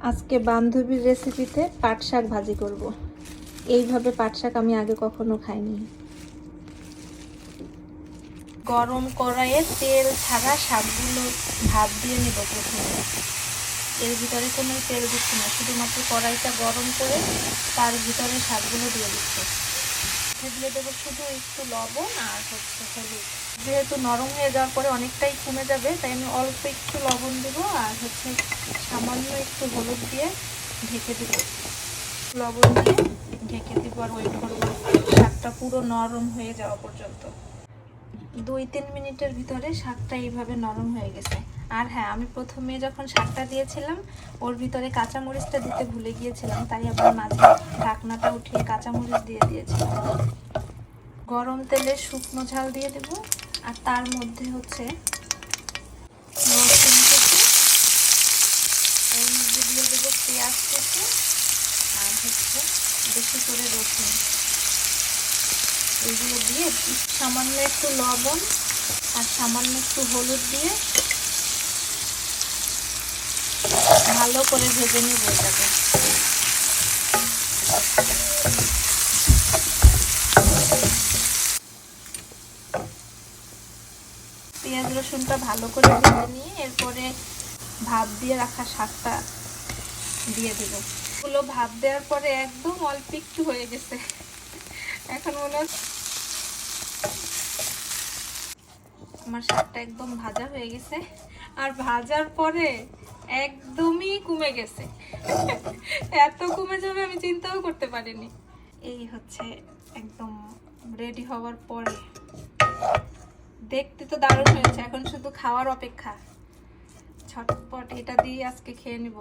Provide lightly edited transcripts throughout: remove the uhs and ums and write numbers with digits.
আজকে বান্ধবীর রেসিপিতে পাট শাক ভাজি করব। এইভাবে পাট শাক আমি আগে কখনো খাইনি। গরম কড়াইয়ে তেল ছাড়া শাকগুলো ভাপ দিয়ে নেব প্রথমে। এর ভিতরে কোনো তেল দিচ্ছি না, শুধুমাত্র কড়াইটা গরম করে তার ভিতরে শাকগুলো দিয়ে দিচ্ছি। দিয়ে দেবো শুধু একটু লবণ আর হলুদ। যেহেতু নরম হয়ে যাওয়ার পরে অনেকটাই কমে যাবে, তাই আমি অল্প একটু লবণ দেবো আর সামান্য একটু হলুদ দিয়ে ঢেকে দেবো। লবণ দিয়ে ঢেকে দেবো আর ওয়েট করবো শাকটা পুরো নরম হয়ে যাওয়া পর্যন্ত। 2-3 মিনিটের ভিতরে শাকটা এইভাবে নরম হয়ে গেছে। আর হ্যাঁ, আমি প্রথমে যখন শাকটা দিয়েছিলাম ওর ভিতরে কাঁচামরিচটা দিতে ভুলে গিয়েছিলাম, তাই আবার মাঝে ঢাকনাটা উঠিয়ে কাঁচামরিচ দিয়ে দিয়েছিলাম। গরম তেলে শুকনো ঝাল দিয়ে দেব আর তার মধ্যে রসুন কুচি, এর মধ্যে দিয়ে দেবো পেঁয়াজ কুচি আর বেশি করে রসুন। এগুলো দিয়ে সামান্য একটু লবণ আর সামান্য একটু হলুদ দিয়ে ভালো করে ভেজে নিব এটাকে। পেঁয়াজ রসুনটা ভালো করে ভেজে নিয়ে এরপরে ভাপ দিয়ে রাখা শাকটা দিয়ে দেব। এগুলো ভাপ দেওয়ার পরে একদম অল্প একটু হয়ে গেছে। এখন মনে হচ্ছে আমার শাকটা একদম ভাজা হয়ে গেছে, আর ভাজার পরে একদমই কমে গেছে। এত কমে যাবে আমি চিন্তাও করতে পারিনি। এই একদম রেডি হওয়ার পরে দেখতে তো দারুণ হয়েছে, এখন শুধু খাওয়ার অপেক্ষা। ঝটপট এটা দিয়ে আজকে খেয়ে নিব।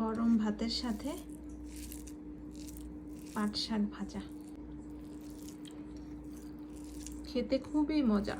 গরম ভাতের সাথে পাট শাক ভাজা খেতে খুবই মজা।